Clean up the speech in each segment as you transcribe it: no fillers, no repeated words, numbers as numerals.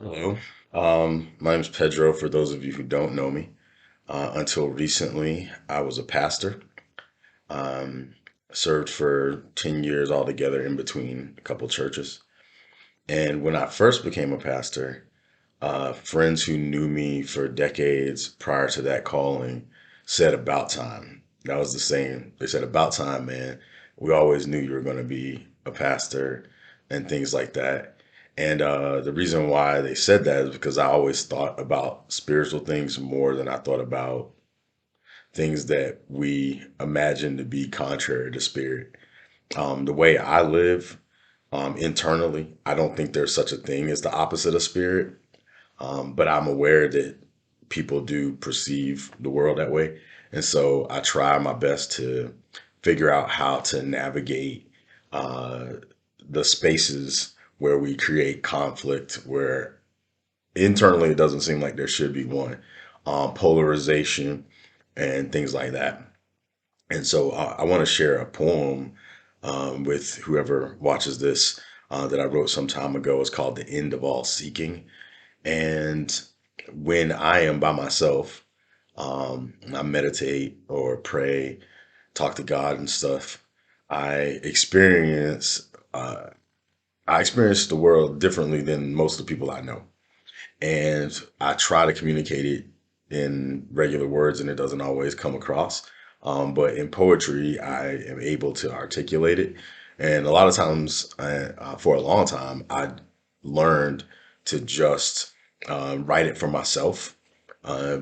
Hello. My name is Pedro, for those of you who don't know me. Until recently, I was a pastor. Um, Served for 10 years altogether in between a couple churches. And when I first became a pastor, friends who knew me for decades prior to that calling said, "About time." That was the same. They said, "About time, man. We always knew you were going to be a pastor," and things like that. And the reason why they said that is because I always thought about spiritual things more than I thought about things that we imagine to be contrary to spirit. The way I live internally, I don't think there's such a thing as the opposite of spirit, but I'm aware that people do perceive the world that way. And so I try my best to figure out how to navigate uh, the spaces where we create conflict, where internally it doesn't seem like there should be one, polarization, and things like that. And so I want to share a poem with whoever watches this that I wrote some time ago. It's called The End of All Seeking. And when I am by myself, I meditate or pray, talk to God and stuff. I experience uh, I experience the world differently than most of the people I know, and I try to communicate it in regular words, and it doesn't always come across. But in poetry, I am able to articulate it, and a lot of times, for a long time, I learned to just write it for myself. Uh,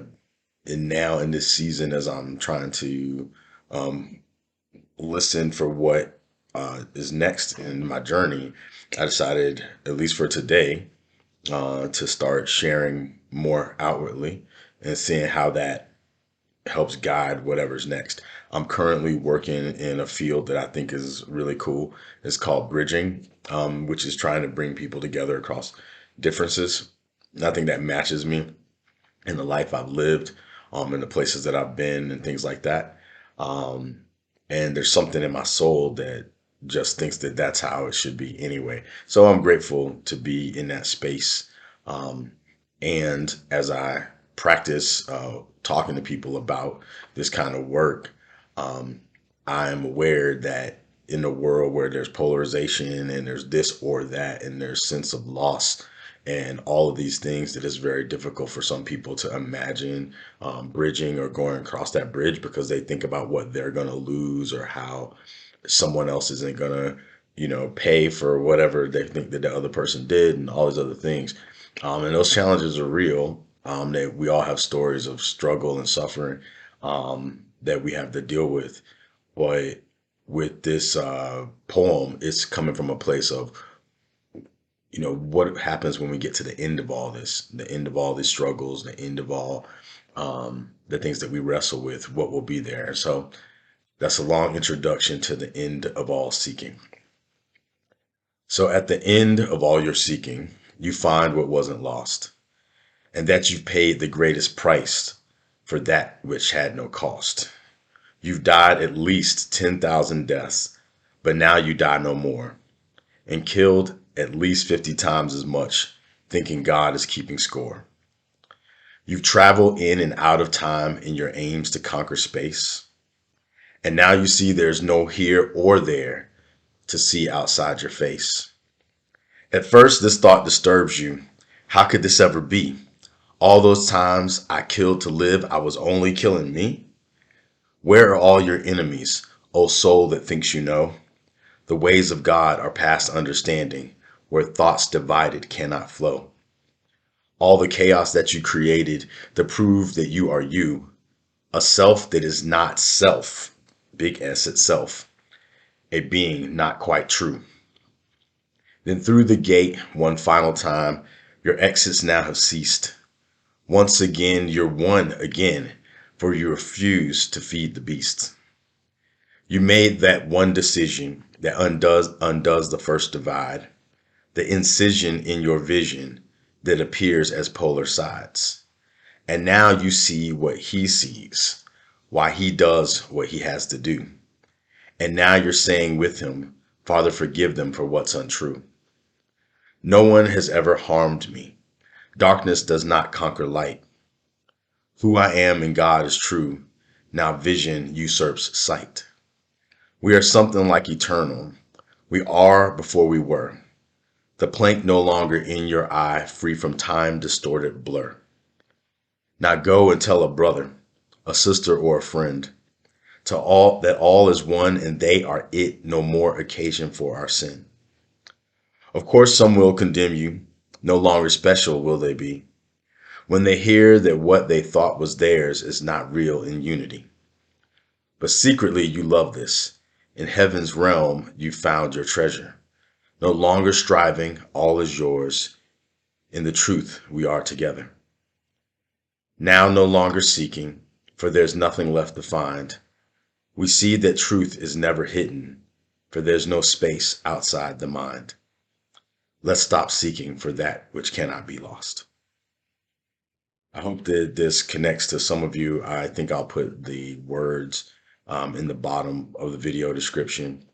and now in this season, as I'm trying to um, listen for what is next in my journey, I decided, at least for today, to start sharing more outwardly and seeing how that helps guide whatever's next. I'm currently working in a field that I think is really cool. It's called bridging, which is trying to bring people together across differences. Nothing that matches me in the life I've lived, in the places that I've been, and things like that. Um, and there's something in my soul that just thinks that that's how it should be anyway. So I'm grateful to be in that space. Um, and as I practice talking to people about this kind of work, um, I'm aware that in a world where there's polarization and there's this or that and there's sense of loss and all of these things, that it's very difficult for some people to imagine bridging or going across that bridge because they think about what they're going to lose or how someone else isn't going to, pay for whatever they think that the other person did and all these other things. And those challenges are real. That we all have stories of struggle and suffering that we have to deal with. But with this poem, it's coming from a place of, what happens when we get to the end of all this, the end of all these struggles, the end of all the things that we wrestle with, what will be there. So that's a long introduction to the end of all seeking. So at the end of all your seeking, you find what wasn't lost, and that you've paid the greatest price for that which had no cost. You've died at least 10,000 deaths, but now you die no more, and killed at least 50 times as much, thinking God is keeping score. You've traveled in and out of time in your aims to conquer space, and now you see there's no here or there to see outside your face. At first, this thought disturbs you. How could this ever be? All those times I killed to live, I was only killing me? Where are all your enemies, O soul that thinks you know? The ways of God are past understanding, where thoughts divided cannot flow. All the chaos that you created to prove that you are you, a self that is not self, big S itself, a being not quite true. Then through the gate, one final time, your exits now have ceased. Once again, you're one again, for you refuse to feed the beast. You made that one decision that undoes the first divide, the incision in your vision that appears as polar sides. And now you see what he sees, why he does what he has to do. And now you're saying with him, Father, forgive them for what's untrue. No one has ever harmed me. Darkness does not conquer light. Who I am in God is true. Now vision usurps sight. We are something like eternal. We are before we were. The plank no longer in your eye, free from time distorted blur. Now go and tell a brother, a sister, or a friend, to all that all is one and they are it, no more occasion for our sin. Of course, some will condemn you. No longer special will they be when they hear that what they thought was theirs is not real in unity. But secretly you love this. In heaven's realm you found your treasure. No longer striving, all is yours. In the truth we are together. Now no longer seeking, for there's nothing left to find. We see that truth is never hidden, for there's no space outside the mind. Let's stop seeking for that which cannot be lost. I hope that this connects to some of you. I think I'll put the words in the bottom of the video description.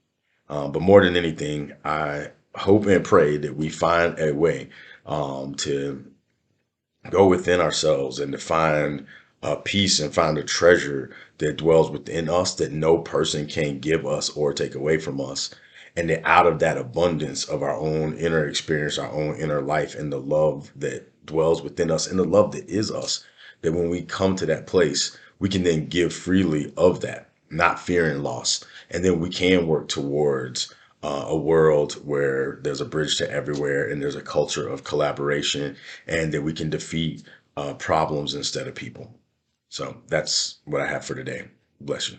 But more than anything, I hope and pray that we find a way to go within ourselves and to find peace and find a treasure that dwells within us that no person can give us or take away from us. And that out of that abundance of our own inner experience, our own inner life, and the love that dwells within us and the love that is us, that when we come to that place, we can then give freely of that, not fearing loss. And then we can work towards a world where there's a bridge to everywhere and there's a culture of collaboration and that we can defeat problems instead of people. So that's what I have for today. Bless you.